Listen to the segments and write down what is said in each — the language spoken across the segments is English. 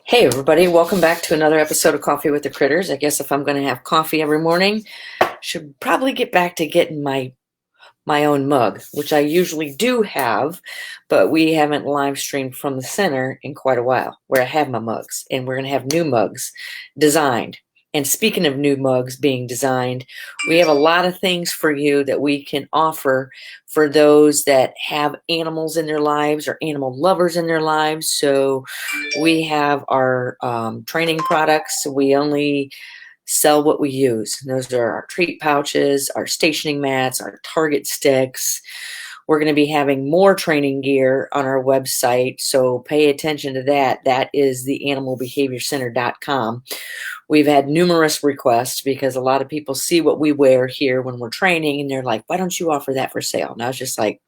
Hey everybody, welcome back to another episode of Coffee with the Critters. I guess if I'm going to have coffee every morning, should probably get back to getting my own mug, which I usually do have, but we haven't live streamed from the center in quite a while where I have my mugs, and we're going to have new mugs designed. And speaking of new mugs being designed, we have a lot of things for you that we can offer for those that have animals in their lives or animal lovers in their lives. So we have our training products. We only sell what we use. Those are our treat pouches, our stationing mats, our target sticks. We're going to be having more training gear on our website, so pay attention to that. That is the animalbehaviorcenter.com. We've had numerous requests because a lot of people see what we wear here when we're training, and they're like, why don't you offer that for sale? And I was just like,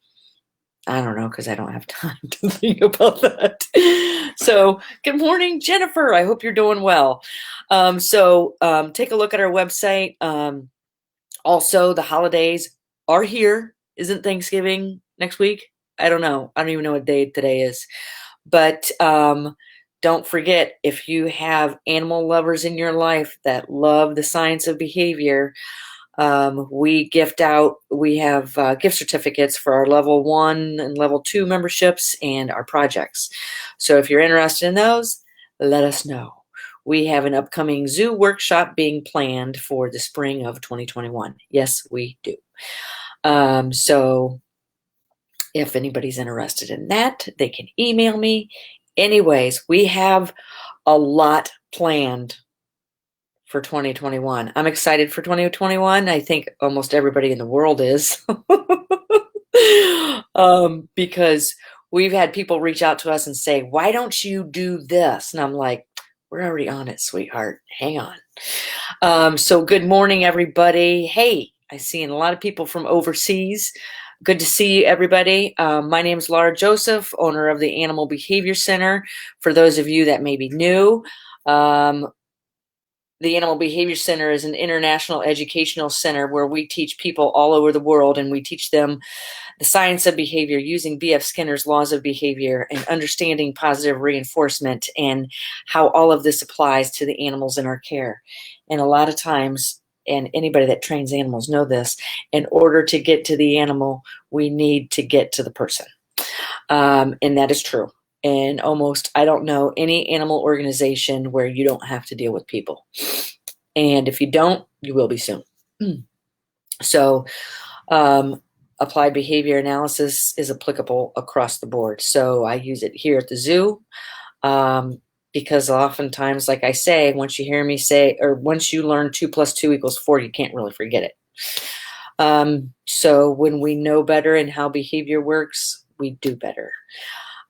I don't know, because I don't have time to think about that. So, good morning, Jennifer. I hope you're doing well. Take a look at our website. Also, the holidays are here. Isn't Thanksgiving next week? I don't know. I don't even know what day today is. But don't forget, if you have animal lovers in your life that love the science of behavior, we have gift certificates for our level 1 and level 2 memberships and our projects. So if you're interested in those, let us know. We have an upcoming zoo workshop being planned for the spring of 2021. Yes, we do. So if anybody's interested in that, they can email me. Anyways, we have a lot planned for 2021. I'm excited for 2021. I think almost everybody in the world is. Because we've had people reach out to us and say, why don't you do this? And I'm like, we're already on it, sweetheart. Hang on. So good morning, everybody. Hey, I see a lot of people from overseas. Good to see you, everybody. My name is Laura Joseph, owner of the Animal Behavior Center. For those of you that may be new, the Animal Behavior Center is an international educational center where we teach people all over the world, and we teach them the science of behavior using B.F. Skinner's laws of behavior and understanding positive reinforcement and how all of this applies to the animals in our care. And a lot of times, and anybody that trains animals know this, in order to get to the animal, we need to get to the person. And that is true. And almost, I don't know any animal organization where you don't have to deal with people. And if you don't, you will be soon. So applied behavior analysis is applicable across the board. So I use it here at the zoo because oftentimes, like I say, once you hear me say, or once you learn 2 + 2 = 4, you can't really forget it. So when we know better and how behavior works, we do better.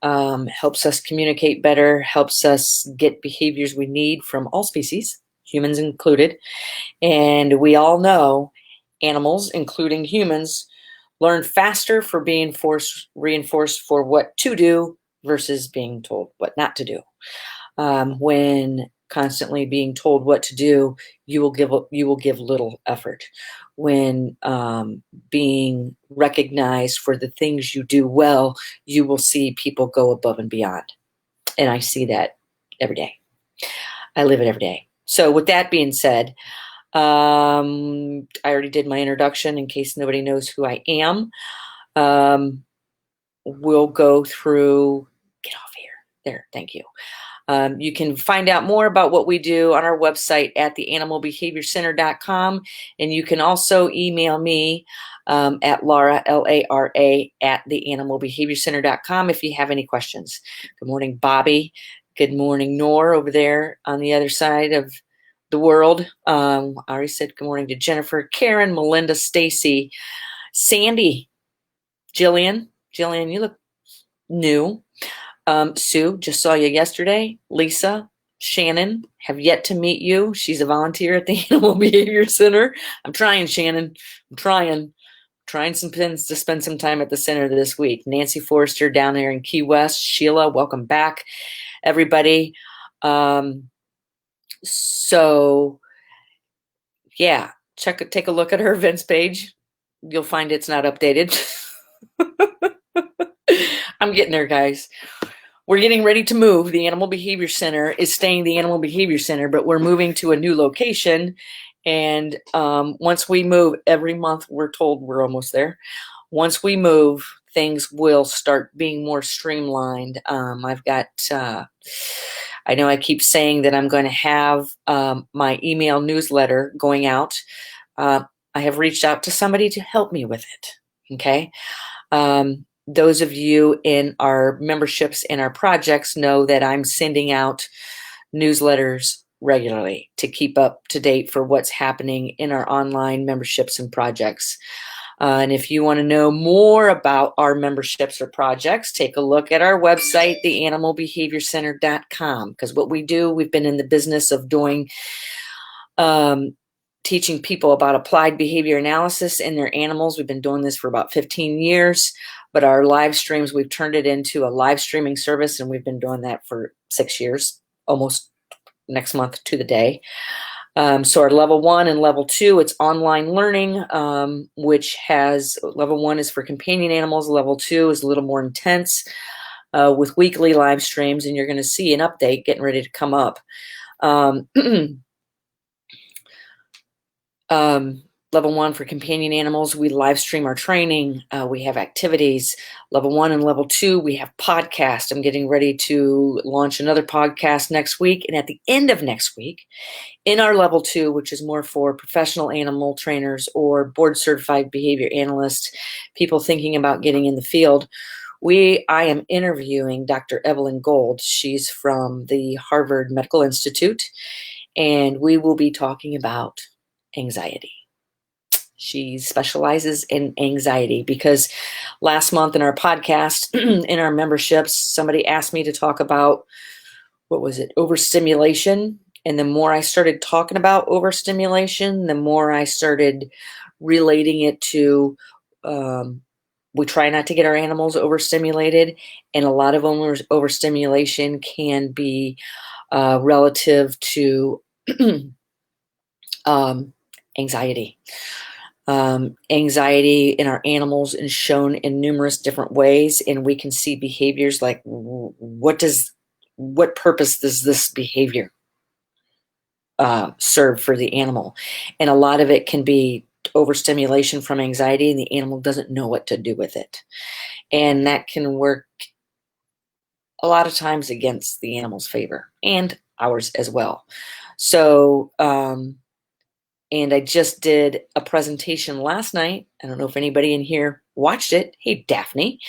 Helps us communicate better, helps us get behaviors we need from all species, humans included. And we all know animals, including humans, learn faster for being reinforced for what to do versus being told what not to do. When constantly being told what to do, you will give little effort. When being recognized for the things you do well, you will see people go above and beyond. And I see that every day. I live it every day. So with that being said, I already did my introduction in case nobody knows who I am. We'll go through, get off here. There, thank you. You can find out more about what we do on our website at theanimalbehaviorcenter.com. And you can also email me at Laura, Lara, at theanimalbehaviorcenter.com if you have any questions. Good morning, Bobby. Good morning, Nor, over there on the other side of the world. I already said good morning to Jennifer, Karen, Melinda, Stacy, Sandy, Jillian. Jillian, you look new. Sue, just saw you yesterday. Lisa, Shannon, have yet to meet you. She's a volunteer at the Animal Behavior Center. I'm trying, Shannon. I'm trying some pins to spend some time at the center this week. Nancy Forrester down there in Key West. Sheila, welcome back, everybody. So yeah, take a look at her events page. You'll find it's not updated. I'm getting there, guys. we're getting ready to move. The Animal Behavior Center is staying the Animal Behavior Center, but we're moving to a new location. And once we move, every month we're told we're almost there. Once we move, things will start being more streamlined. I've got, I know I keep saying that I'm going to have my email newsletter going out. I have reached out to somebody to help me with it. Okay. Those of you in our memberships and our projects know that I'm sending out newsletters regularly to keep up to date for what's happening in our online memberships and projects. And if you want to know more about our memberships or projects, take a look at our website, theanimalbehaviorcenter.com, because what we do, we've been in the business of doing teaching people about applied behavior analysis in their animals. We've been doing this for about 15 years, but our live streams, we've turned it into a live streaming service, and we've been doing that for 6 years, almost next month to the day. So our level 1 and level 2, it's online learning, which has level 1 is for companion animals. Level 2 is a little more intense with weekly live streams, and you're going to see an update getting ready to come up. Level 1 for companion animals, we live stream our training. We have activities. Level 1 and level 2, we have podcasts. I'm getting ready to launch another podcast next week. And at the end of next week, in our level 2, which is more for professional animal trainers or board certified behavior analysts, people thinking about getting in the field, I am interviewing Dr. Evelyn Gold. She's from the Harvard Medical Institute, and we will be talking about anxiety. She specializes in anxiety because last month in our podcast, in our memberships, somebody asked me to talk about, what was it, overstimulation. And the more I started talking about overstimulation, the more I started relating it to, we try not to get our animals overstimulated. And a lot of overstimulation can be relative to anxiety. Anxiety in our animals is shown in numerous different ways, and we can see behaviors like what purpose does this behavior serve for the animal? And a lot of it can be overstimulation from anxiety, and the animal doesn't know what to do with it. And that can work a lot of times against the animal's favor and ours as well. So, and I just did a presentation last night. I don't know if anybody in here watched it. Hey, Daphne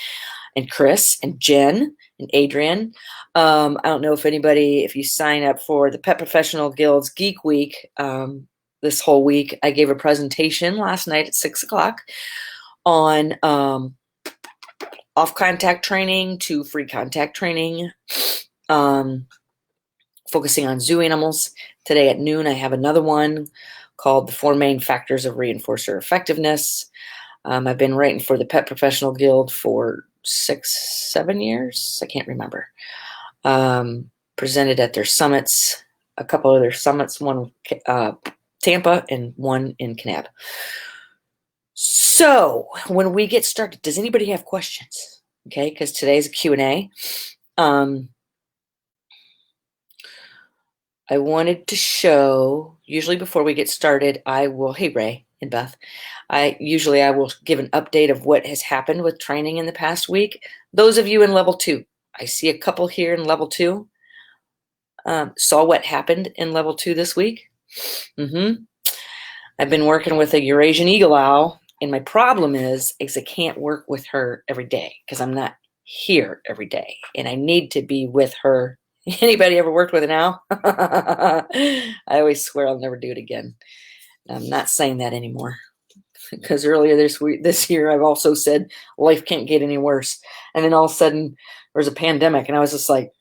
and Chris and Jen and Adrian. I don't know if you sign up for the Pet Professional Guild's Geek Week this whole week. I gave a presentation last night at 6:00 on off-contact training to free contact training, focusing on zoo animals. Today at noon, I have another one called The 4 Main Factors of Reinforcer Effectiveness. I've been writing for the Pet Professional Guild for 6-7 years. I can't remember. Presented at their summits, a couple of their summits, one Tampa and one in Kanab. So when we get started, does anybody have questions? Okay, because today's a Q&A. I wanted to show, usually before we get started, hey Ray and Beth, I will give an update of what has happened with training in the past week. Those of you in level 2, I see a couple here in level 2, saw what happened in level 2 this week. I've been working with a Eurasian eagle owl, and my problem is I can't work with her every day because I'm not here every day, and I need to be with her. Anybody ever worked with an owl? I always swear I'll never do it again. I'm not saying that anymore because earlier this year, I've also said life can't get any worse. And then all of a sudden there's a pandemic, and I was just like,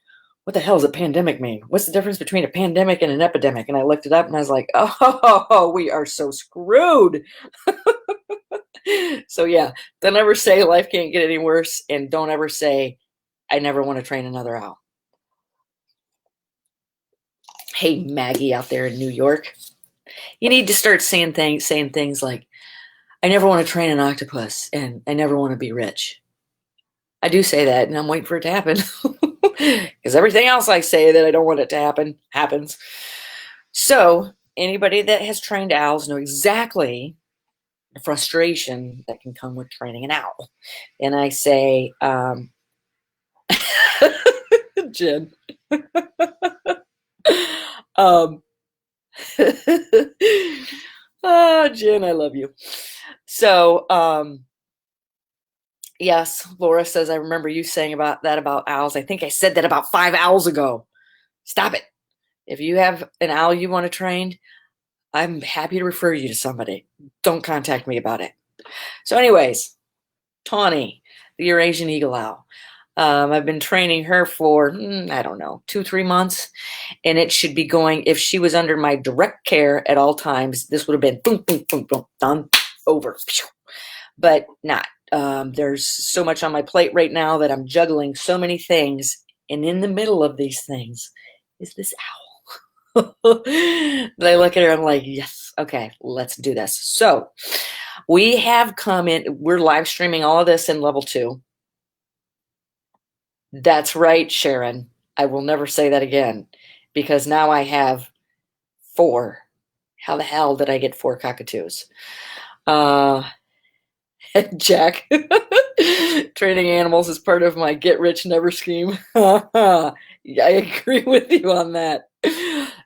what the hell does a pandemic mean? What's the difference between a pandemic and an epidemic? And I looked it up and I was like, oh, we are so screwed. So yeah, don't ever say life can't get any worse. And don't ever say, I never want to train another owl. Hey, Maggie out there in New York, you need to start saying things like, I never want to train an octopus and I never want to be rich. I do say that, and I'm waiting for it to happen. Because everything else I say that I don't want it to happen happens. So anybody that has trained owls know exactly the frustration that can come with training an owl. And I say, Jen, um, oh, Jen, I love you. So, yes, Laura says, I remember you saying about that about owls. I think I said that about 5 owls ago. Stop it. If you have an owl you want to train, I'm happy to refer you to somebody. Don't contact me about it. So anyways, Tawny, the Eurasian eagle owl. I've been training her for, I don't know, 2-3 months. And it should be going, if she was under my direct care at all times, this would have been boom, boom, boom, boom, done, over. But not. There's so much on my plate right now that I'm juggling so many things. And in the middle of these things is this owl. That I look at her, I'm like, yes, okay, let's do this. So we have come in, we're live streaming all of this in level 2. That's right, Sharon. I will never say that again because now I have 4. How the hell did I get 4 cockatoos? Jack, training animals is part of my get rich never scheme. I agree with you on that.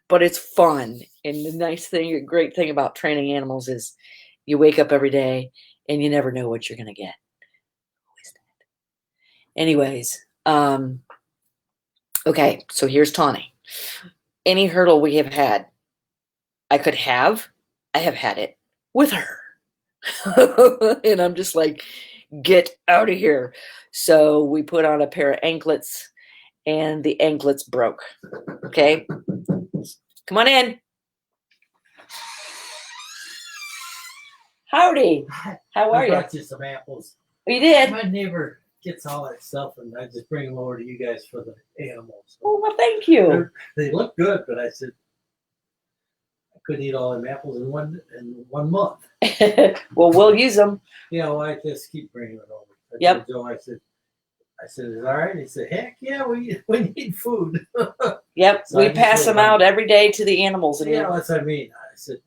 But it's fun. And the nice thing, a great thing about training animals is you wake up every day and you never know what you're going to get. Anyways, okay, so here's Tawny. Any hurdle we have had, I have had it with her. And I'm just like, get out of here. So we put on a pair of anklets and the anklets broke. Okay, come on in. Howdy. How are you? I brought you some apples. You did? My neighbor gets all that stuff, and I just bring them over to you guys for the animals. Oh, well, thank you. They look good, but I said I couldn't eat all them apples in one month. Well, we'll use them. You know, I just keep bringing it over. Yep. Joe, I said, is it all right? He said, heck yeah, we need food. Yep, So we pass them out every day to the animals. And yeah, that's what I mean. I said,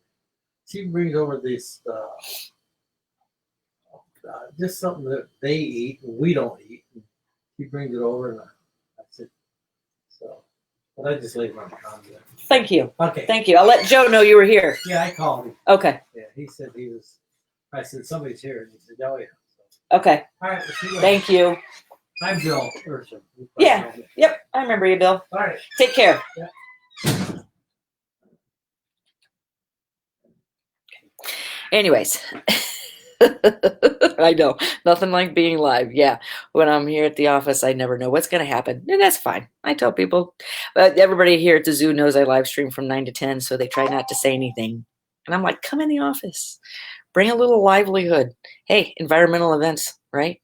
she brings over this just something that they eat and we don't eat. And she brings it over, and I said, so. But I just leave it on the counter. Thank you. Okay. Thank you. I'll let Joe know you were here. Yeah, I called him. Okay. Yeah, he said he was. I said somebody's here, and he said, oh yeah. Okay. All right. We'll see you later. Thank you. I'm Bill Urson. Yeah. Yep. I remember you, Bill. All right. Take care. Yeah. Anyways, I know nothing like being live. Yeah, when I'm here at the office, I never know what's going to happen, and that's fine. I tell people, everybody here at the zoo knows I live stream from 9 to 10, so they try not to say anything. And I'm like, come in the office, bring a little livelihood. Hey, environmental events, right?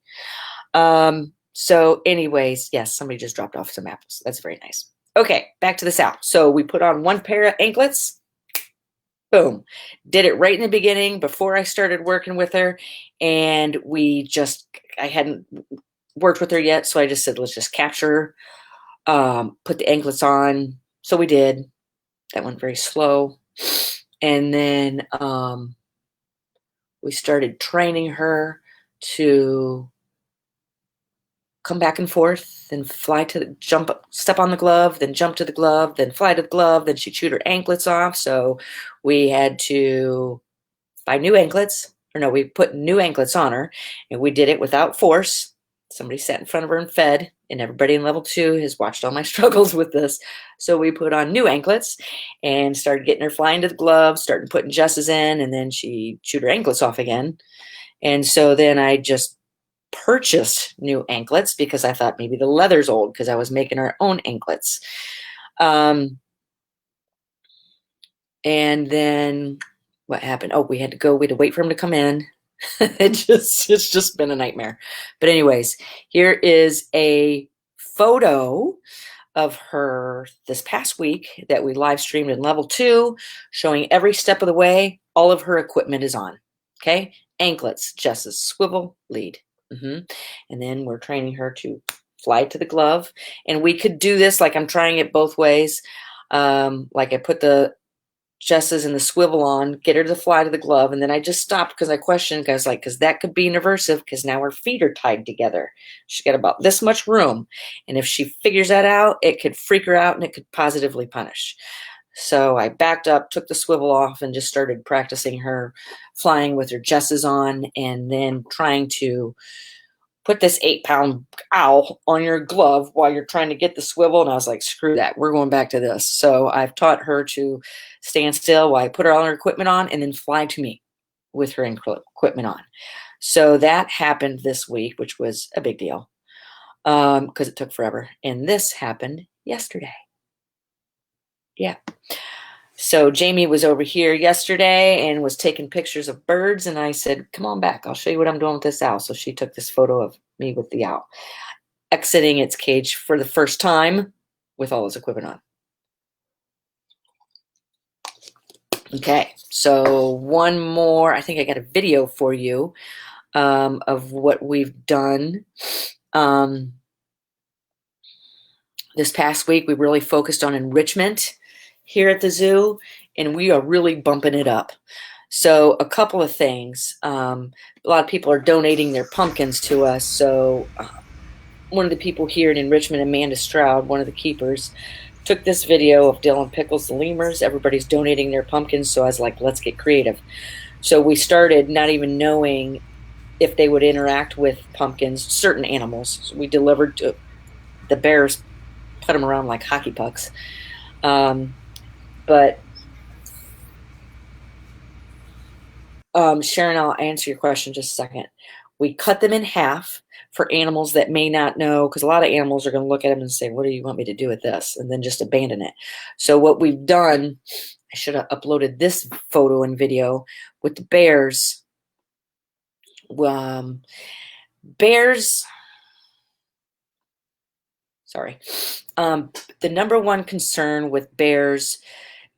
So, anyways, yes, somebody just dropped off some apples. That's very nice. Okay, back to the south. So we put on 1 pair of anklets. Boom. Did it right in the beginning before I started working with her. And I hadn't worked with her yet. So I just said, let's just capture her, put the anklets on. So we did. That went very slow. And then we started training her to come back and forth, then fly to the jump, step on the glove, then jump to the glove, then fly to the glove. Then she chewed her anklets off. So we had to buy new anklets, or no, we put new anklets on her, and we did it without force. Somebody sat in front of her and fed, and everybody in level 2 has watched all my struggles with this. So we put on new anklets and started getting her flying to the glove, started putting jesses in, and then she chewed her anklets off again. And so then I just purchased new anklets because I thought maybe the leather's old, because I was making our own anklets. And then what happened? Oh, we had to wait for him to come in. It's just been a nightmare. But anyways, here is a photo of her this past week that we live streamed in level 2, showing every step of the way. All of her equipment is on. Okay. Anklets, jesses, swivel, lead. And then we're training her to fly to the glove. And we could do this like I'm trying it both ways. Like I put the Jess's and the swivel on, get her to fly to the glove, and then I just stopped because I questioned, because that could be an aversive, because now her feet are tied together. She's got about this much room, and if she figures that out, it could freak her out and it could positively punish. So I backed up, took the swivel off, and just started practicing her flying with her Jess's on, and then trying to put this 8-pound owl on your glove while you're trying to get the swivel. And I was like, screw that. We're going back to this. So I've taught her to stand still while I put all her equipment on and then fly to me with her equipment on. So that happened this week, which was a big deal because it took forever. And this happened yesterday. Yeah. So Jamie was over here yesterday and was taking pictures of birds, and I said, come on back, I'll show you what I'm doing with this owl. So she took this photo of me with the owl exiting its cage for the first time with all its equipment on. Okay, so one more, I think I got a video for you of what we've done. This past week, we really focused on enrichment here at the zoo, and we are really bumping it up. So a couple of things. A lot of people are donating their pumpkins to us. So one of the people here in enrichment, Amanda Stroud, one of the keepers, took this video of Dylan Pickles, the lemurs. Everybody's donating their pumpkins. So I was like, let's get creative. So we started not even knowing if they would interact with pumpkins, certain animals. So we delivered to the bears, put them around like hockey pucks. But Sharon, I'll answer your question in just a second. We cut them in half for animals that may not know, because a lot of animals are going to look at them and say, what do you want me to do with this? And then just abandon it. So what we've done, I should have uploaded this photo and video with the bears. The number one concern with bears,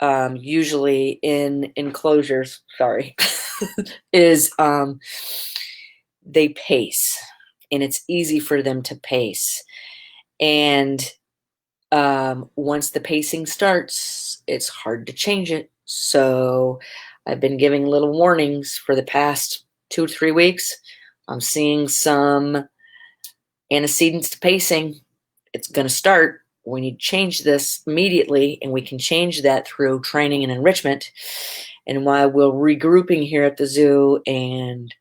usually in enclosures, is they pace, and it's easy for them to pace. And once the pacing starts, it's hard to change it. So I've been giving little warnings for the past 2 to 3 weeks. I'm seeing some antecedents to pacing. It's going to start. We need to change this immediately, and we can change that through training and enrichment. And while we're regrouping here at the zoo and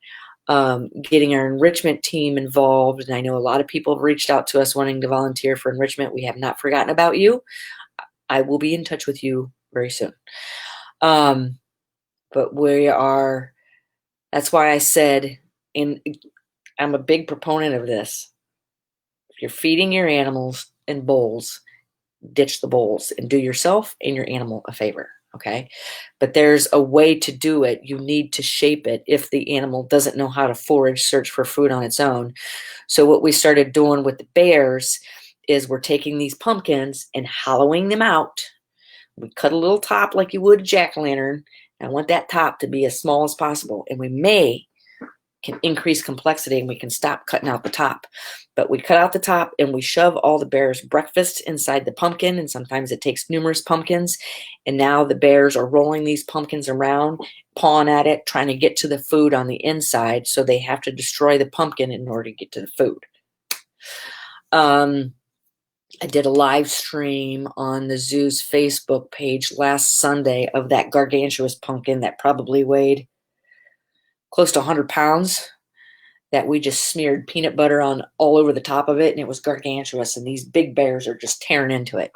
getting our enrichment team involved, and I know a lot of people have reached out to us wanting to volunteer for enrichment. We have not forgotten about you. I will be in touch with you very soon. But we are, that's why I said, and I'm a big proponent of this. If you're feeding your animals in bowls, ditch the bowls and do yourself and your animal a favor. Okay. But there's a way to do it. You need to shape it if the animal doesn't know how to forage, search for food on its own. So what we started doing with the bears is we're taking these pumpkins and hollowing them out. We cut a little top like you would a jack-o'-lantern. I want that top to be as small as possible. And we can increase complexity, and we can stop cutting out the top. But we cut out the top and we shove all the bears' breakfast inside the pumpkin, and sometimes it takes numerous pumpkins. And now the bears are rolling these pumpkins around, pawing at it, trying to get to the food on the inside, so they have to destroy the pumpkin in order to get to the food. I did a live stream on the zoo's Facebook page last Sunday of that gargantuous pumpkin that probably weighed close to 100 pounds, that we just smeared peanut butter on all over the top of it, and it was gargantuous, and these big bears are just tearing into it.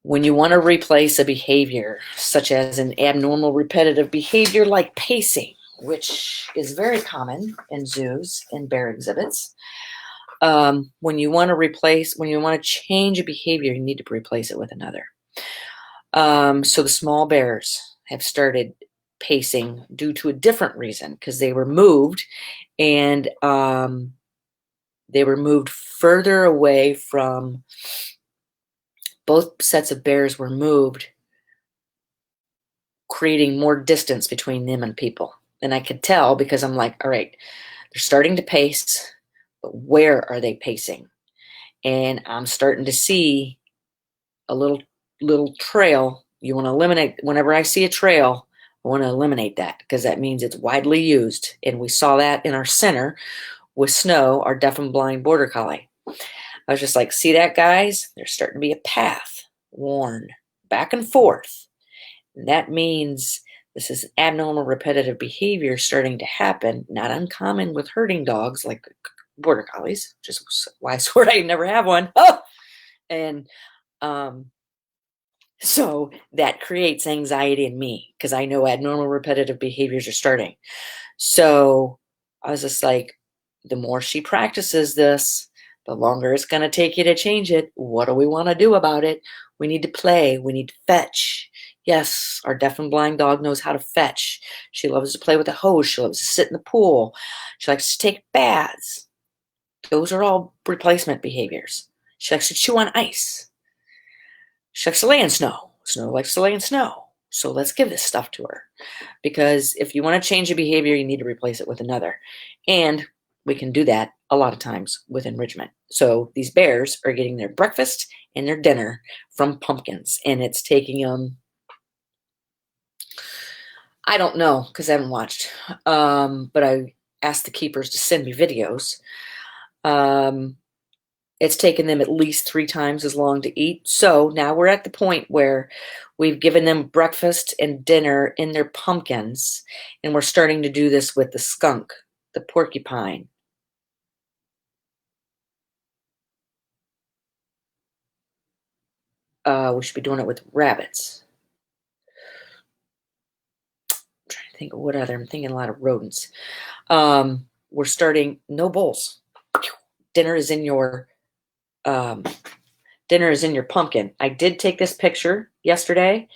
When you want to replace a behavior, such as an abnormal repetitive behavior like pacing, which is very common in zoos and bear exhibits, when you want to change a behavior, you need to replace it with another. So the small bears have started pacing due to a different reason, because they were moved, and they were moved further away from, both sets of bears were moved, creating more distance between them and people. And I could tell, because I'm like, all right, they're starting to pace. but where are they pacing? And I'm starting to see a little trail. You want to eliminate, whenever I see a trail, I want to eliminate that because that means it's widely used. And we saw that in our center with Snow, our deaf and blind border collie. I was just like, see that, guys? There's starting to be a path worn back and forth. And that means this is abnormal repetitive behavior starting to happen, not uncommon with herding dogs like border collies, which is why I swear I never have one. Oh! And so that creates anxiety in me because I know abnormal repetitive behaviors are starting. So I was just like, the more she practices this, the longer it's going to take you to change it. What do we want to do about it? We need to play. We need to fetch. Yes, our deaf and blind dog knows how to fetch. She loves to play with a hose. She loves to sit in the pool. She likes to take baths. Those are all replacement behaviors. She likes to chew on ice. She likes to lay in snow. Snow likes to lay in snow. So let's give this stuff to her. Because if you want to change a behavior, you need to replace it with another. And we can do that a lot of times with enrichment. So these bears are getting their breakfast and their dinner from pumpkins. And it's taking them, I don't know, because I haven't watched. But I asked the keepers to send me videos. It's taken them at least 3 times as long to eat. So now we're at the point where we've given them breakfast and dinner in their pumpkins. And we're starting to do this with the skunk, the porcupine. We should be doing it with rabbits. I'm trying to think of what other. I'm thinking a lot of rodents. We're starting, no bowls. Dinner is in your pumpkin. I did take this picture yesterday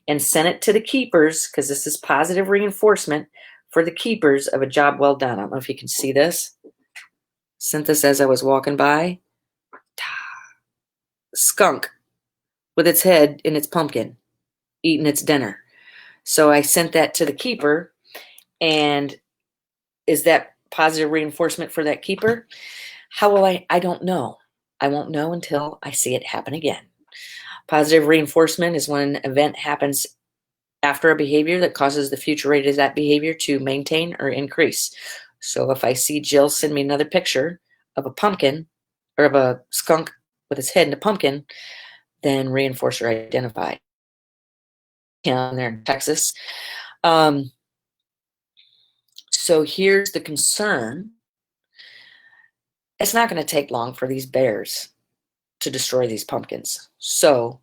and sent it to the keepers because this is positive reinforcement for the keepers of a job well done. I don't know if you can see this. Sent this as I was walking by. Skunk with its head in its pumpkin, eating its dinner. So I sent that to the keeper, and is that positive reinforcement for that keeper? How will I don't know. I won't know until I see it happen again. Positive reinforcement is when an event happens after a behavior that causes the future rate of that behavior to maintain or increase. So if I see Jill send me another picture of a pumpkin or of a skunk with its head in a pumpkin, then reinforcer identified. Down there in Texas. So here's the concern. It's not going to take long for these bears to destroy these pumpkins. So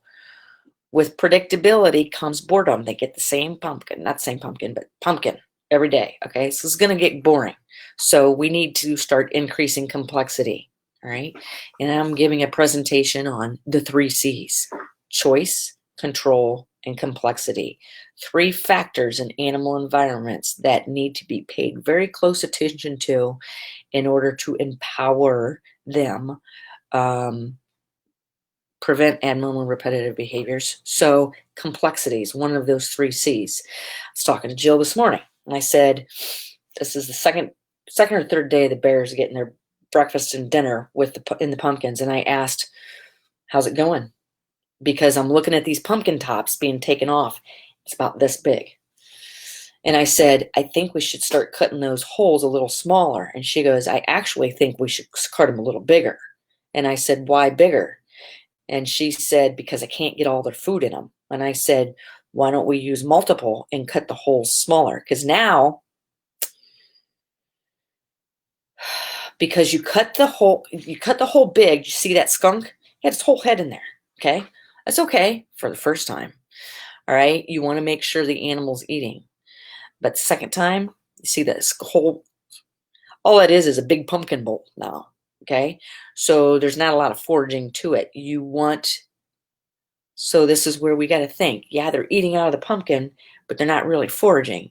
with predictability comes boredom. They get the same pumpkin, not the same pumpkin, but pumpkin every day. Okay, so it's going to get boring. So we need to start increasing complexity. All right, and I'm giving a presentation on the 3 C's: choice, control, and complexity. 3 factors in animal environments that need to be paid very close attention to in order to empower them, prevent abnormal repetitive behaviors. So complexity is one of those 3 C's. I was talking to Jill this morning, and I said, this is the second or third day the bears are getting their breakfast and dinner in the pumpkins. And I asked, how's it going? Because I'm looking at these pumpkin tops being taken off. It's about this big. And I said, I think we should start cutting those holes a little smaller. And she goes, I actually think we should cut them a little bigger. And I said, why bigger? And she said, because I can't get all their food in them. And I said, why don't we use multiple and cut the holes smaller? Because now, because you cut the hole big, you see that skunk? It had its whole head in there. Okay. That's okay for the first time. All right. You want to make sure the animal's eating. But the second time, you see this whole, all it is a big pumpkin bowl now. Okay. So there's not a lot of foraging to it. So this is where we got to think. Yeah, they're eating out of the pumpkin, but they're not really foraging.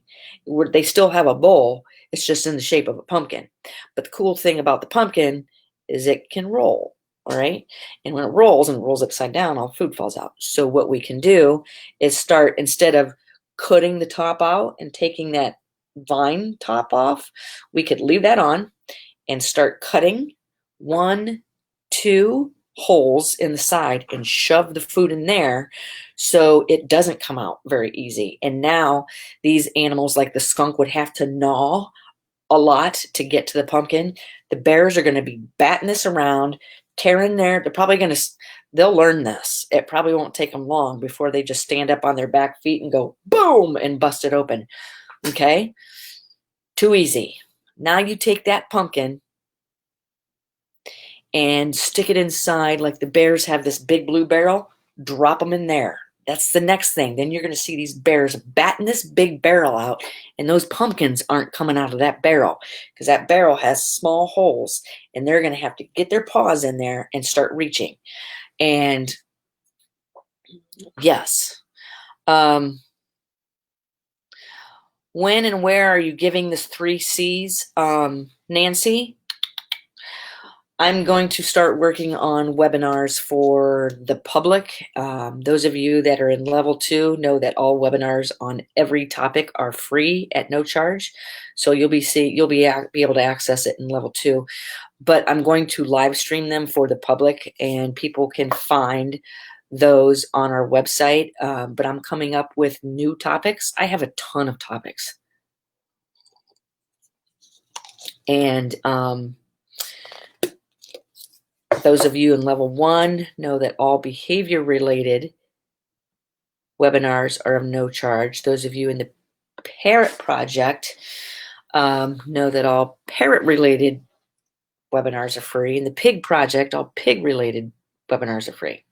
They still have a bowl. It's just in the shape of a pumpkin. But the cool thing about the pumpkin is it can roll. All right. And when it rolls upside down, all food falls out. So what we can do is start, instead of cutting the top out and taking that vine top off, we could leave that on and start cutting 1, 2 holes in the side and shove the food in there so it doesn't come out very easy. And now these animals like the skunk would have to gnaw a lot to get to the pumpkin. The bears are going to be batting this around, tearing they're probably going to, they'll learn this. It probably won't take them long before they just stand up on their back feet and go boom and bust it open. Okay? Too easy. Now you take that pumpkin and stick it inside, like the bears have this big blue barrel, drop them in there. That's the next thing. Then you're going to see these bears batting this big barrel out, and those pumpkins aren't coming out of that barrel because that barrel has small holes, and they're going to have to get their paws in there and start reaching. And yes, when and where are you giving this 3 C's, Nancy? I'm going to start working on webinars for the public. Those of you that are in level 2 know that all webinars on every topic are free at no charge. So you'll be able to access it in level 2. But I'm going to live stream them for the public, and people can find those on our website. But I'm coming up with new topics. I have a ton of topics. And those of you in level 1 know that all behavior related webinars are of no charge. Those of you in the Parrot Project know that all parrot related webinars are free. In the Pig Project, all pig related webinars are free.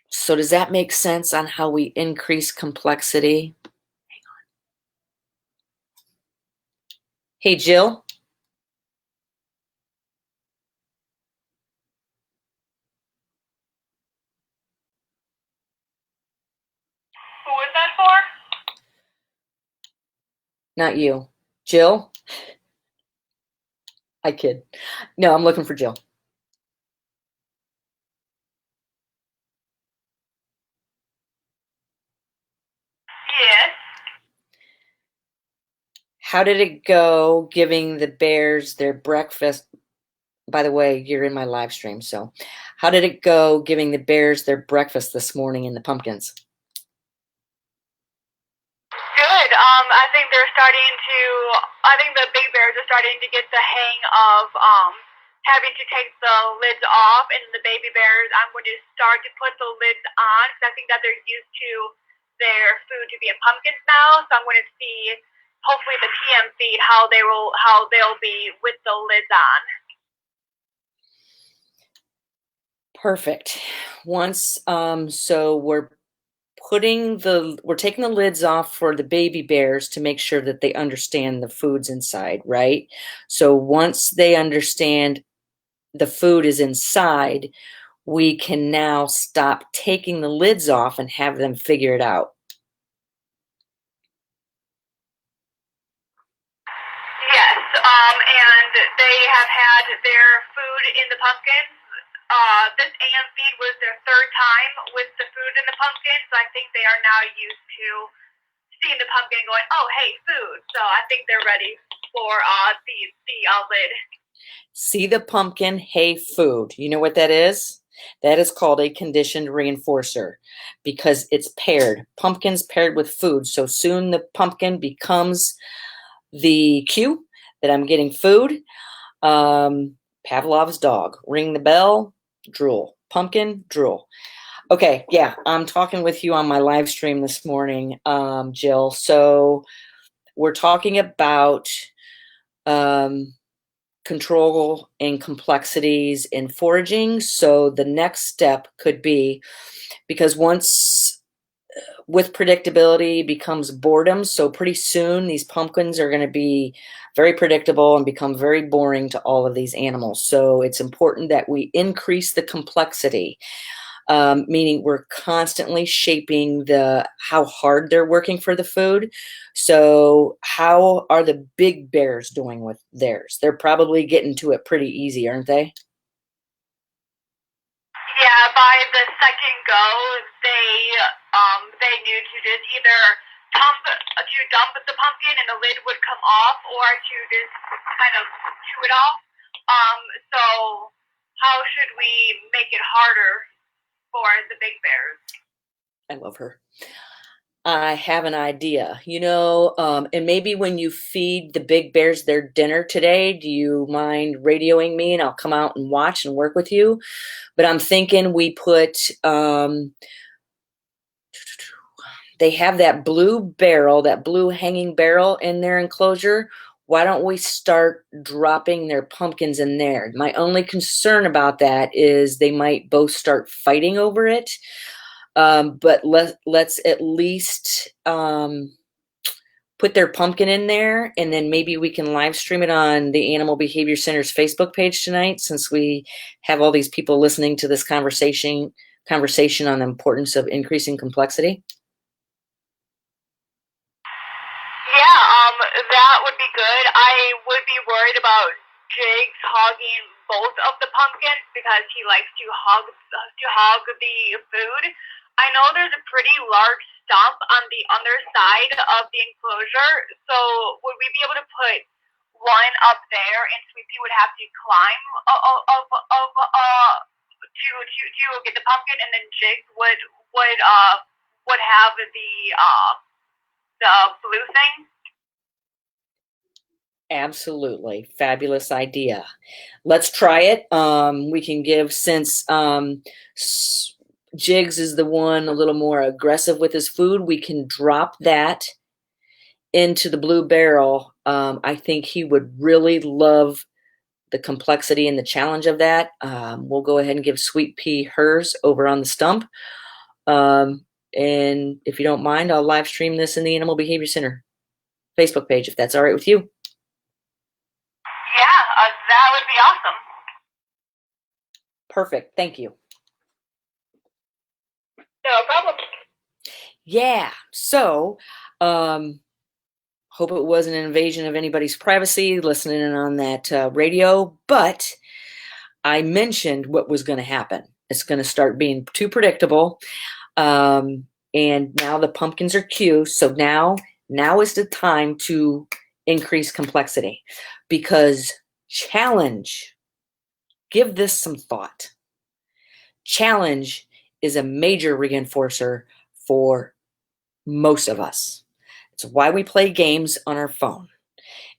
So does that make sense on how we increase complexity? Hang on. Hey, Jill. Who was that for? Not you. Jill? I kid. No, I'm looking for Jill. Yes. How did it go giving the bears their breakfast? By the way, you're in my live stream, so how did it go giving the bears their breakfast this morning in the pumpkins? Good. I think the big bears are starting to get the hang of having to take the lids off, and the baby bears, I'm going to start to put the lids on because I think that they're used to their food to be in pumpkins now. So I'm going to see, hopefully, the PM feed how they'll be with the lids on. Perfect. Once, so we're taking the lids off for the baby bears to make sure that they understand the food's inside, right? So once they understand the food is inside, we can now stop taking the lids off and have them figure it out. Yes, and they have had their food in the pumpkins. This AM feed was their 3rd time with the food in the pumpkin, so I think they are now used to seeing the pumpkin and going, oh, hey, food. So I think they're ready for the lid. See the pumpkin, hey, food. You know what that is? That is called a conditioned reinforcer because it's paired. Pumpkin's paired with food. So soon the pumpkin becomes the cue that I'm getting food. Pavlov's dog. Ring the bell, drool. Pumpkin, drool. Okay, yeah, I'm talking with you on my live stream this morning, Jill. So we're talking about control and complexities in foraging. So the next step could be, because once with predictability becomes boredom, so pretty soon these pumpkins are going to be very predictable and become very boring to all of these animals. So it's important that we increase the complexity, meaning we're constantly shaping how hard they're working for the food. So how are the big bears doing with theirs? They're probably getting to it pretty easy, aren't they? Yeah, by the second go, they knew to just either dump the pumpkin and the lid would come off, or to just kind of chew it off. So how should we make it harder for the big bears? I love her. I have an idea, and maybe when you feed the big bears their dinner today, do you mind radioing me and I'll come out and watch and work with you? But I'm thinking we put, they have that blue barrel, that blue hanging barrel in their enclosure. Why don't we start dropping their pumpkins in there? My only concern about that is they might both start fighting over it. But let's at least put their pumpkin in there, and then maybe we can live stream it on the Animal Behavior Center's Facebook page tonight, since we have all these people listening to this conversation on the importance of increasing complexity. Yeah, that would be good. I would be worried about Jigs hogging both of the pumpkins because he likes to hog the food. I know there's a pretty large stump on the underside of the enclosure, so would we be able to put one up there, and Sweepy would have to climb to get the pumpkin, and then Jigs would have the blue thing? Absolutely. Fabulous idea. Let's try it. We can give, since Jigs is the one a little more aggressive with his food, we can drop that into the blue barrel. I think he would really love the complexity and the challenge of that. We'll go ahead and give Sweet Pea hers over on the stump. And if you don't mind, I'll live stream this in the Animal Behavior Center Facebook page, if that's all right with you. Yeah, that would be awesome. Perfect. Thank you. No problem. Yeah. So, hope it wasn't an invasion of anybody's privacy listening in on that radio, but I mentioned what was going to happen. It's going to start being too predictable. And now the pumpkins are cute. So now is the time to increase complexity, because challenge, give this some thought. Challenge is a major reinforcer for most of us. It's why we play games on our phone.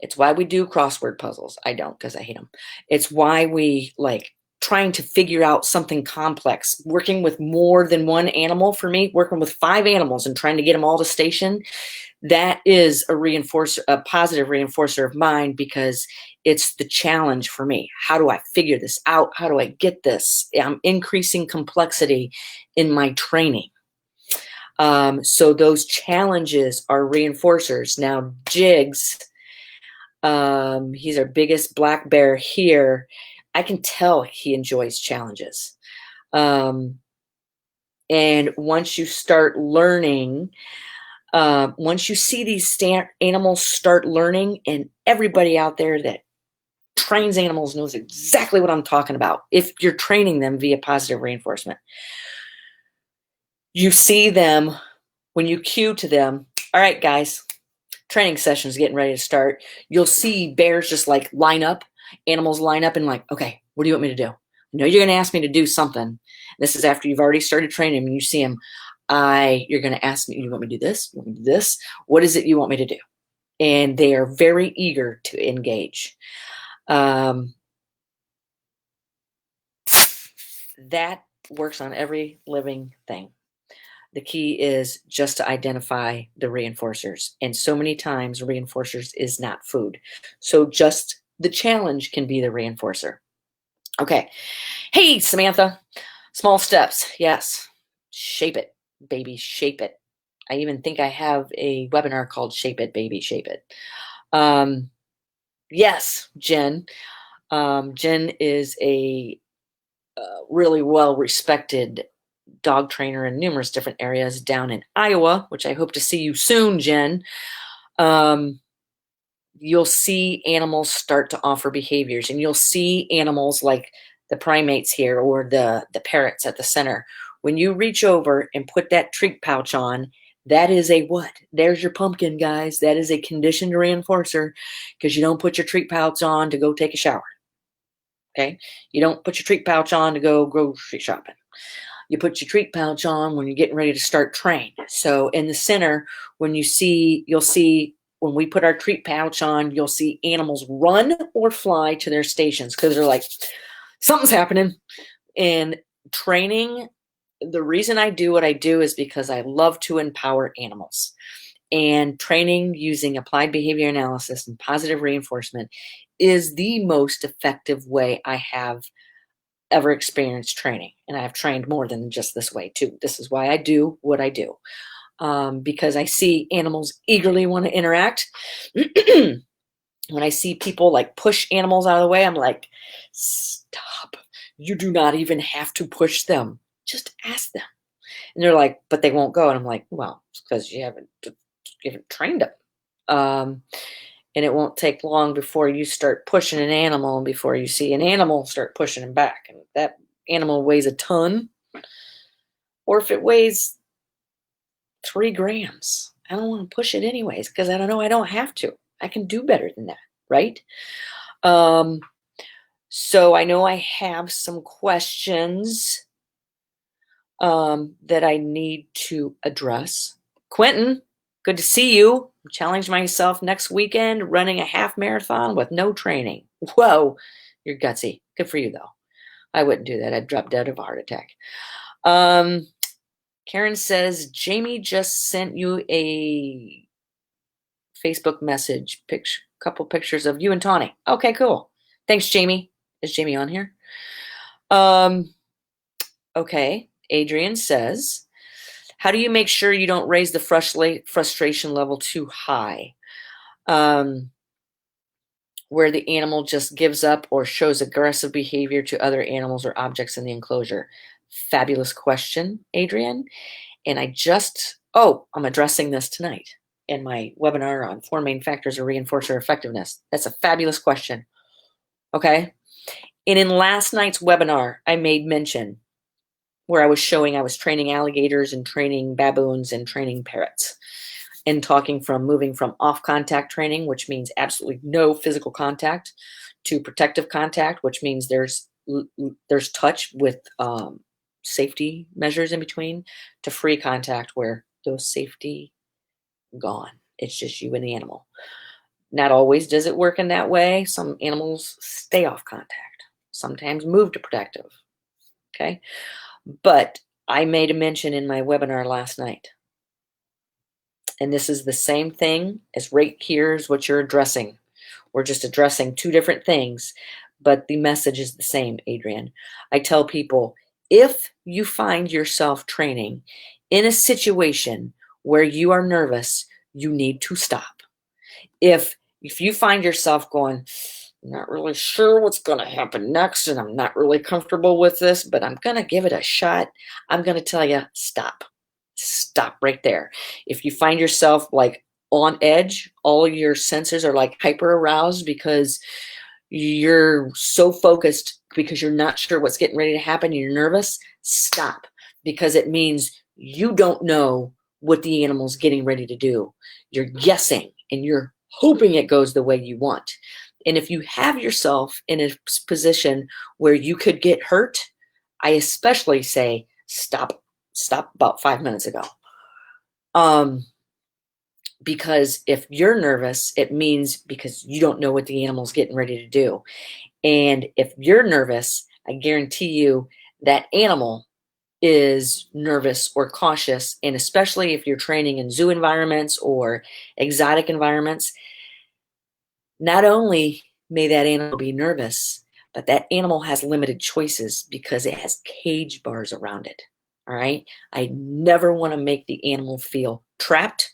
It's why we do crossword puzzles. I don't, because I hate them. It's why we like trying to figure out something complex. Working with more than one animal, for me, working with 5 animals and trying to get them all to station, that is a positive reinforcer of mine, because it's the challenge for me. How do I figure this out? How do I get this? I'm increasing complexity in my training. So those challenges are reinforcers. Now, Jigs, he's our biggest black bear here. I can tell he enjoys challenges. And once you start learning, once you see these animals start learning, and everybody out there that trains animals knows exactly what I'm talking about, if you're training them via positive reinforcement. You see them, when you cue to them, all right, guys, training session's getting ready to start. You'll see bears just like line up, animals line up and like, okay, what do you want me to do? I know you're going to ask me to do something. This is after you've already started training and you see them. You're going to ask me, you want me to do this? You want me to do this? What is it you want me to do? And they are very eager to engage. That works on every living thing. The key is just to identify the reinforcers. And so many times reinforcers is not food. So just the challenge can be the reinforcer. Okay. Hey, Samantha, small steps. Yes. Shape it, baby, shape it. I even think I have a webinar called Shape It, Baby, Shape It. Yes, Jen. Jen is a really well-respected dog trainer in numerous different areas down in Iowa, which I hope to see you soon, Jen. You'll see animals start to offer behaviors, and you'll see animals like the primates here or the parrots at the center. When you reach over and put that treat pouch on, That is a what? There's your pumpkin, guys. That is a conditioned reinforcer because you don't put your treat pouch on to go take a shower. Okay? You don't put your treat pouch on to go grocery shopping. You put your treat pouch on when you're getting ready to start train. So in the center, you'll see when we put our treat pouch on, you'll see animals run or fly to their stations because they're like, something's happening. And training, the reason I do what I do is because I love to empower animals. And training using applied behavior analysis and positive reinforcement is the most effective way I have ever experienced training. And I've trained more than just this way too. This is why I do what I do. Because I see animals eagerly want to interact. When I see people like push animals out of the way, I'm like, stop. You do not even have to push them. Just ask them. And they're like, but they won't go. And I'm like, well, it's because you haven't trained them. And it won't take long before you start pushing an animal and before you see an animal start pushing him back. And that animal weighs a ton. Or if it weighs 3 grams, I don't want to push it anyways because I don't have to. I can do better than that, right? So I know I have some questions that I need to address. Quentin, good to see you. Challenge myself next weekend running a half marathon with no training. Whoa, you're gutsy. Good for you, though. I wouldn't do that. I'd drop dead of a heart attack. Karen says, Jamie just sent you a Facebook message, couple pictures of you and Tawny. Okay, cool. Thanks, Jamie. Is Jamie on here? Okay. Adrian says, how do you make sure you don't raise the frustration level too high? Where the animal just gives up or shows aggressive behavior to other animals or objects in the enclosure? Fabulous question, Adrian. And I'm addressing this tonight in my webinar on 4 main factors of reinforcer effectiveness. That's a fabulous question. Okay. And in last night's webinar, I made mention where I was training alligators and training baboons and training parrots and moving from off contact training, which means absolutely no physical contact, to protective contact, which means there's touch with safety measures in between, to free contact where those safety gone. It's just you and the animal. Not always does it work in that way. Some animals stay off contact, sometimes move to protective. Okay. But I made a mention in my webinar last night. And this is the same thing as right here is what you're addressing. We're just addressing 2 different things, but the message is the same, Adrian. I tell people, if you find yourself training in a situation where you are nervous, you need to stop. If you find yourself going, I'm not really sure what's going to happen next, and I'm not really comfortable with this, but I'm going to give it a shot, I'm going to tell you, stop. Stop right there. If you find yourself like on edge, all your senses are like hyper aroused because you're so focused because you're not sure what's getting ready to happen, you're nervous, stop. Because it means you don't know what the animal's getting ready to do. You're guessing and you're hoping it goes the way you want. And if you have yourself in a position where you could get hurt, I especially say stop about 5 minutes ago. Because if you're nervous, it means because you don't know what the animal's getting ready to do. And if you're nervous, I guarantee you that animal is nervous or cautious. And especially if you're training in zoo environments or exotic environments, not only may that animal be nervous, but that animal has limited choices because it has cage bars around it. All right. I never want to make the animal feel trapped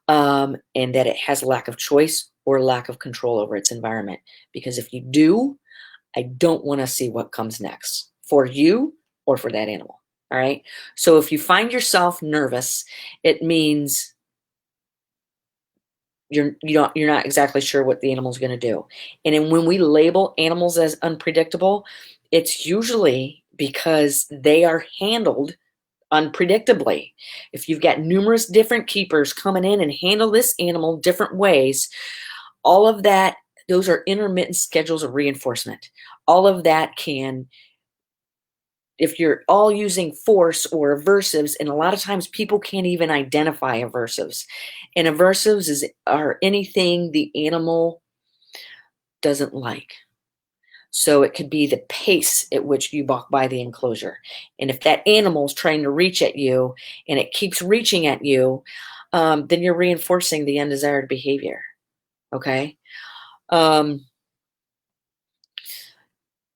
and that it has lack of choice or lack of control over its environment. Because if you do, I don't want to see what comes next for you or for that animal. All right. So if you find yourself nervous, it means you're not exactly sure what the animal's going to do. And then when we label animals as unpredictable, it's usually because they are handled unpredictably. If you've got numerous different keepers coming in and handle this animal different ways, all of that, those are intermittent schedules of reinforcement. All of that can, if you're all using force or aversives, and a lot of times people can't even identify aversives. And aversives are anything the animal doesn't like. So it could be the pace at which you walk by the enclosure. And if that animal's trying to reach at you and it keeps reaching at you, then you're reinforcing the undesired behavior. Okay?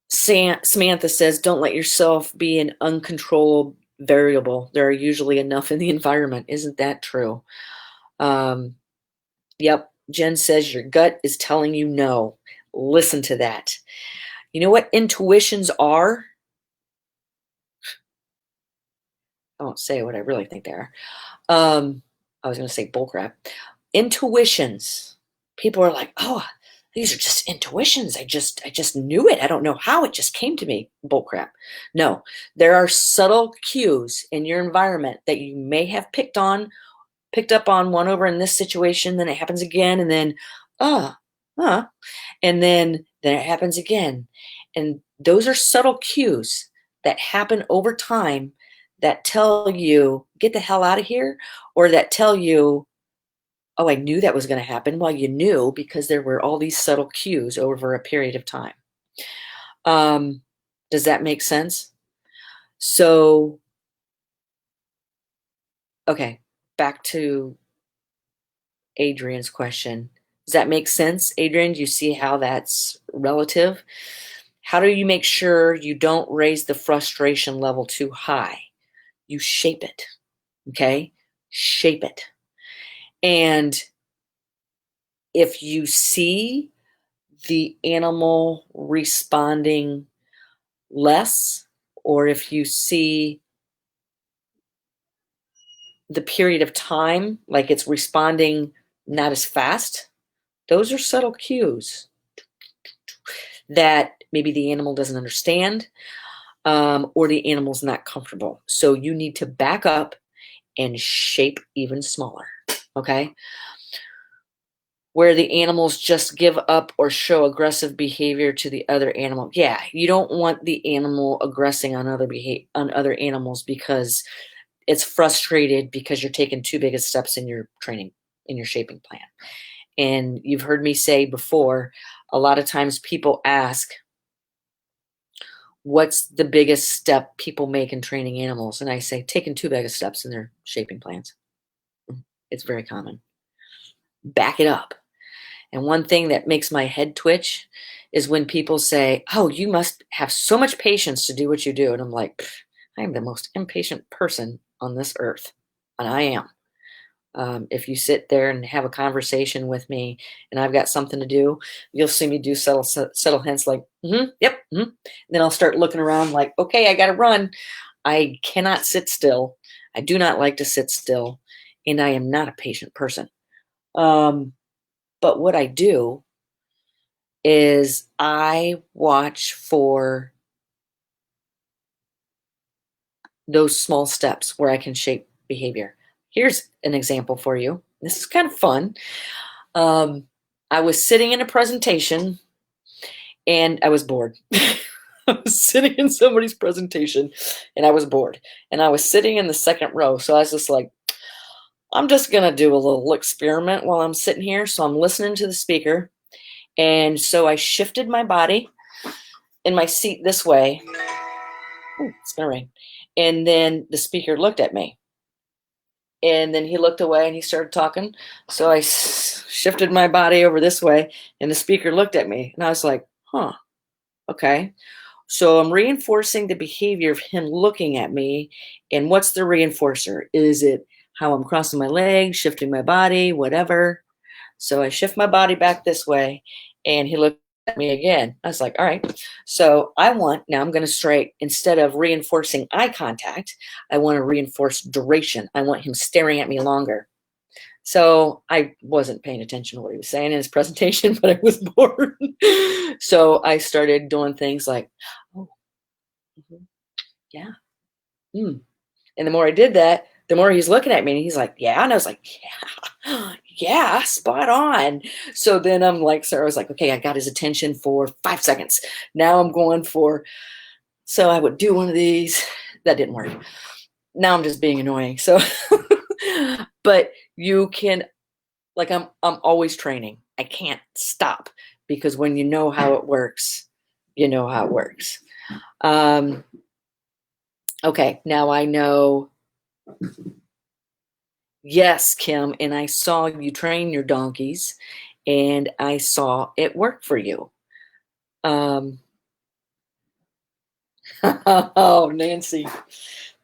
Samantha says, don't let yourself be an uncontrollable variable. There are usually enough in the environment. Isn't that true? Yep. Jen says, your gut is telling you no. Listen to that. You know what intuitions are? I won't say what I really think they are. I was going to say bullcrap. Intuitions. People are like, oh, these are just intuitions. I just knew it. I don't know how it just came to me. Bullcrap. No, there are subtle cues in your environment that you may have picked up on one over in this situation, then it happens again, and then, and then it happens again. And those are subtle cues that happen over time that tell you, get the hell out of here, or that tell you, oh, I knew that was going to happen. Well, you knew because there were all these subtle cues over a period of time. Does that make sense? So, okay, back to Adrian's question. Does that make sense, Adrian? Do you see how that's relative? How do you make sure you don't raise the frustration level too high? You shape it, okay? Shape it. And if you see the animal responding less, or if you see the period of time, like it's responding not as fast, those are subtle cues that maybe the animal doesn't understand, or the animal's not comfortable. So you need to back up and shape even smaller, okay? Where the animals just give up or show aggressive behavior to the other animal. Yeah, you don't want the animal aggressing on other animals because it's frustrated because you're taking too big of steps in your training, in your shaping plan. And you've heard me say before, a lot of times people ask, what's the biggest step people make in training animals? And I say, taking too big of steps in their shaping plans. It's very common. Back it up. And one thing that makes my head twitch is when people say, oh, you must have so much patience to do what you do. And I'm like, I am the most impatient person on this earth. And I am. If you sit there and have a conversation with me and I've got something to do, you'll see me do subtle hints like, yep. Then I'll start looking around like, okay, I got to run. I cannot sit still. I do not like to sit still. And I am not a patient person. But what I do is I watch for those small steps where I can shape behavior. Here's an example for you. This is kind of fun. I was sitting in a presentation and I was bored. I was sitting in somebody's presentation and I was bored. And I was sitting in the second row. So I was just like, I'm just going to do a little experiment while I'm sitting here. So I'm listening to the speaker. And so I shifted my body in my seat this way. Ooh, it's going to rain. And then the speaker looked at me. And then he looked away and he started talking. So I shifted my body over this way and the speaker looked at me. And I was like, huh, okay. So I'm reinforcing the behavior of him looking at me. And what's the reinforcer? Is it how I'm crossing my legs, shifting my body, whatever? So I shift my body back this way and he looked at me again. I was like, all right. So now I'm going to straight, instead of reinforcing eye contact, I want to reinforce duration. I want him staring at me longer. So I wasn't paying attention to what he was saying in his presentation, but I was bored. So I started doing things like, oh, yeah. And the more I did that, the more he's looking at me and he's like, yeah. And I was like, yeah, yeah, spot on. So then I'm like, so I was like, okay, I got his attention for 5 seconds. Now I'm going for, so I would do one of these. That didn't work. Now I'm just being annoying. So, but you can, like, I'm always training. I can't stop because when you know how it works, you know how it works. Okay, now I know. Yes, Kim, and I saw you train your donkeys, and I saw it work for you. Oh, Nancy,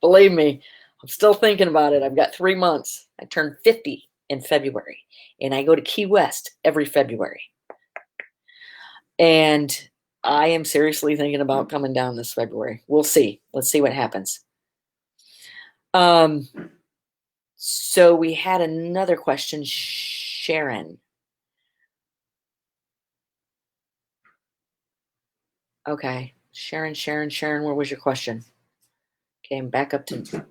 believe me, I'm still thinking about it. I've got 3 months. I turned 50 in February, and I go to Key West every February. And I am seriously thinking about coming down this February. We'll see. Let's see what happens. So we had another question, Sharon. Okay, Sharon, where was your question? Okay, I'm back up to.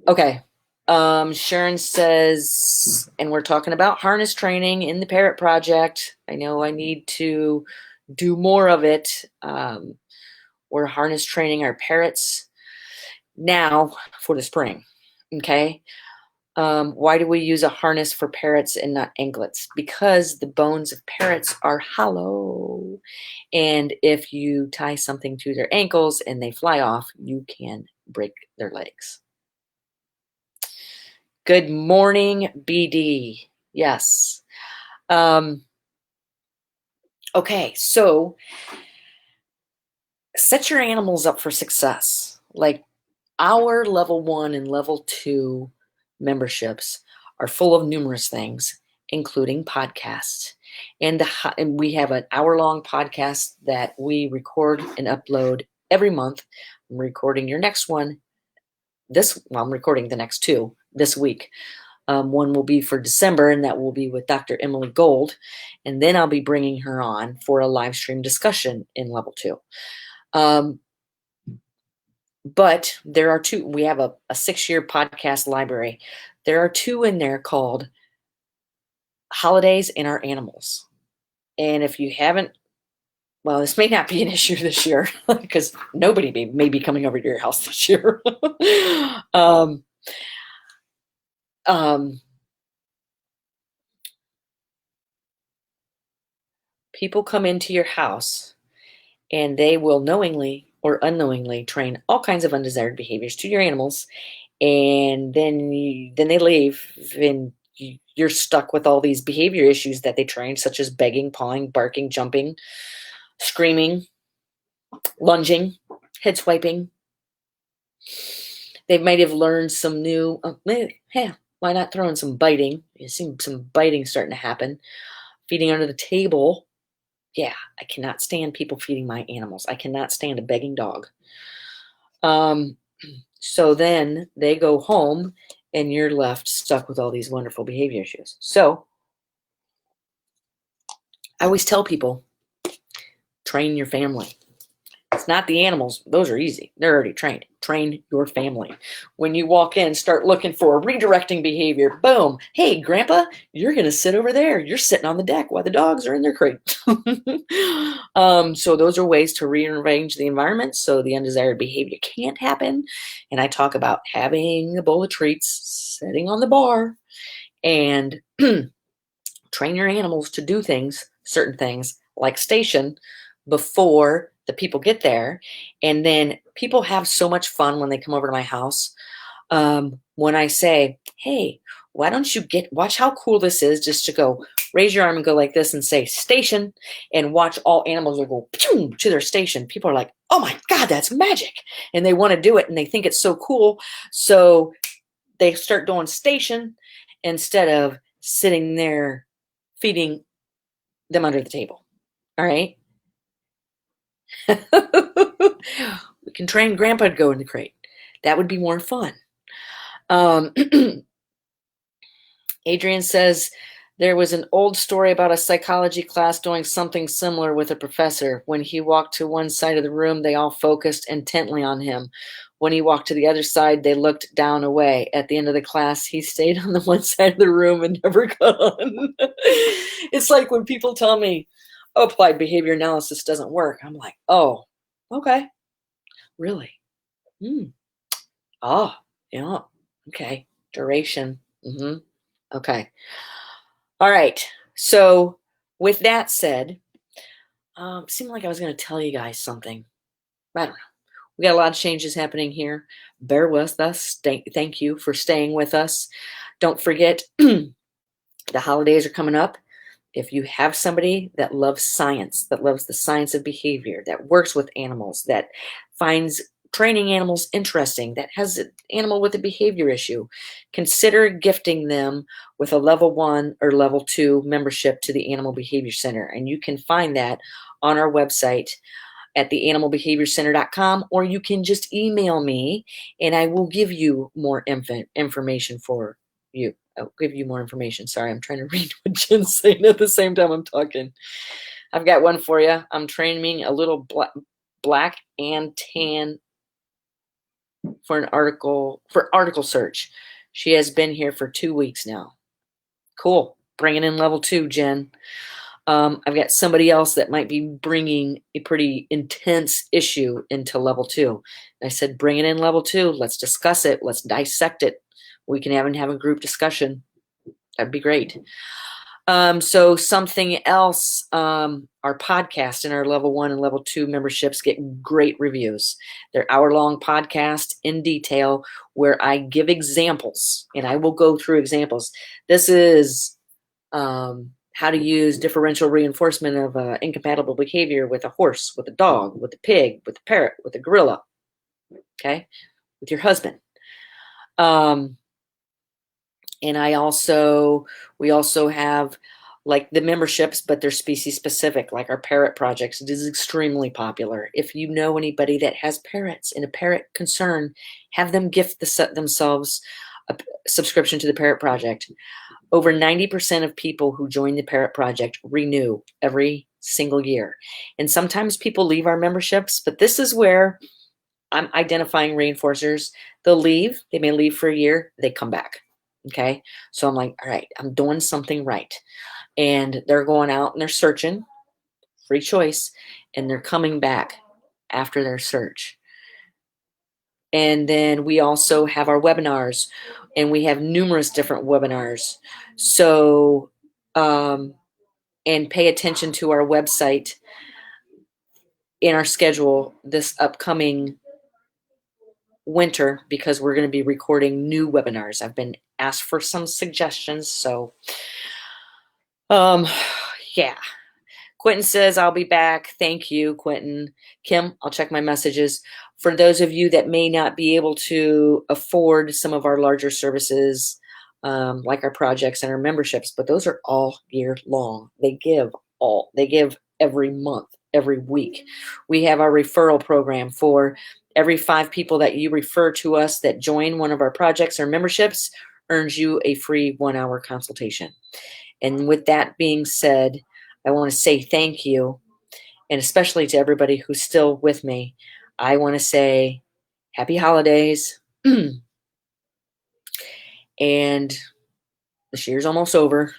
Okay. Sharon says, and we're talking about harness training in the Parrot Project. I know I need to do more of it. We're harness training our parrots now for the spring. Okay. Why do we use a harness for parrots and not anklets? Because the bones of parrots are hollow. And if you tie something to their ankles and they fly off, you can break their legs. Good morning, BD. Yes. Okay, so set your animals up for success. Like our level 1 and level 2 memberships are full of numerous things, including podcasts. And we have an hour-long podcast that we record and upload every month. I'm recording your next one I'm recording the next 2 this week. One will be for December, and that will be with Dr. Emily Gold. And then I'll be bringing her on for a live stream discussion in level 2. But there are 2. We have a 6-year podcast library. There are 2 in there called Holidays and Our Animals. And if you haven't, well, this may not be an issue this year because nobody may be coming over to your house this year. People come into your house and they will knowingly or unknowingly train all kinds of undesired behaviors to your animals, and then they leave, and you're stuck with all these behavior issues that they trained, such as begging, pawing, barking, jumping, screaming, lunging, head swiping. They might have learned some new, why not throw in some biting? You see some biting starting to happen. Feeding under the table. Yeah, I cannot stand people feeding my animals. I cannot stand a begging dog. So then they go home and you're left stuck with all these wonderful behavior issues. So I always tell people, train your family. It's not the animals. Those are easy. They're already trained. Train your family. When you walk in, start looking for redirecting behavior. Boom. Hey, Grandpa, you're going to sit over there. You're sitting on the deck while the dogs are in their crate. So those are ways to rearrange the environment so the undesired behavior can't happen. And I talk about having a bowl of treats, sitting on the bar, and train your animals to do things, certain things, like station, before the people get there. And then people have so much fun when they come over to my house. When I say, hey, why don't you watch how cool this is, just to go raise your arm and go like this and say station, and watch all animals will go to their station. People are like, oh my God, that's magic. And they want to do it and they think it's so cool. So they start doing station instead of sitting there feeding them under the table. All right. We can train Grandpa to go in the crate. That would be more fun. Adrian says There was an old story about a psychology class doing something similar with a professor. When he walked to one side of the room, they all focused intently on him. When he walked to the other side, they looked down away. At the end of the class, he stayed on the one side of the room and never got on. It's like when people tell me, oh, applied behavior analysis doesn't work. I'm like, oh, okay, really? Oh, yeah, okay. Duration. Okay. All right. So with that said, seemed like I was going to tell you guys something. I don't know. We got a lot of changes happening here. Bear with us. Thank you for staying with us. Don't forget, the holidays are coming up. If you have somebody that loves science, that loves the science of behavior, that works with animals, that finds training animals interesting, that has an animal with a behavior issue, consider gifting them with a level 1 or level 2 membership to the Animal Behavior Center. And you can find that on our website at theanimalbehaviorcenter.com, or you can just email me and I will give you more information for you. I'll give you more information. Sorry, I'm trying to read what Jen's saying at the same time I'm talking. I've got one for you. I'm training a little black and tan for article search. She has been here for 2 weeks now. Cool. Bringing in level 2, Jen. I've got somebody else that might be bringing a pretty intense issue into level 2. I said, bring it in level 2. Let's discuss it. Let's dissect it. We can have a group discussion. That'd be great. So something else, our podcast and our level 1 and level 2 memberships get great reviews. They're hour-long podcasts in detail where I give examples, and I will go through examples. This is how to use differential reinforcement of incompatible behavior with a horse, with a dog, with a pig, with a parrot, with a gorilla, okay, with your husband. And we also have like the memberships, but they're species specific, like our parrot projects. It is extremely popular. If you know anybody that has parrots and a parrot concern, have them gift themselves a subscription to the Parrot Project. Over 90% of people who join the Parrot Project renew every single year. And sometimes people leave our memberships, but this is where I'm identifying reinforcers. They'll leave. They may leave for a year. They come back. Okay. So I'm like, all right, I'm doing something right. And they're going out and they're searching, free choice, and they're coming back after their search. And then we also have our webinars, and we have numerous different webinars. So, and pay attention to our website in our schedule this upcoming winter, because we're going to be recording new webinars. I've been asked for some suggestions. So, yeah. Quentin says, I'll be back. Thank you, Quentin. Kim, I'll check my messages. For those of you that may not be able to afford some of our larger services, like our projects and our memberships, but those are all year long. They give every month, every week. We have our referral program. For every 5 people that you refer to us that join one of our projects or memberships, earns you a free 1-hour consultation. And with that being said, I want to say thank you, and especially to everybody who's still with me. I want to say happy holidays. And this year's almost over.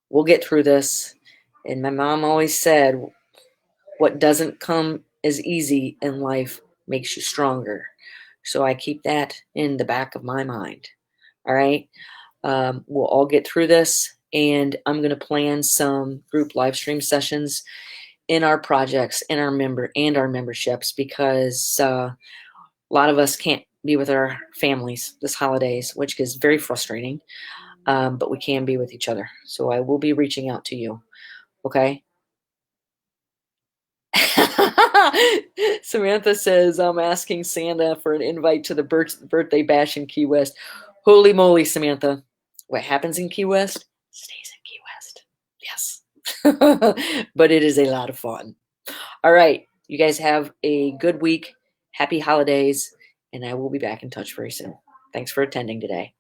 We'll get through this. And my mom always said, what doesn't come as easy in life makes you stronger. So I keep that in the back of my mind. All right. We'll all get through this. And I'm going to plan some group live stream sessions in our projects, in our memberships, because a lot of us can't be with our families this holidays, which is very frustrating. But we can be with each other. So I will be reaching out to you. Okay. Samantha says, I'm asking Santa for an invite to the birthday bash in Key West. Holy moly, Samantha. What happens in Key West stays in Key West. Yes. But it is a lot of fun. All right. You guys have a good week. Happy holidays. And I will be back in touch very soon. Thanks for attending today.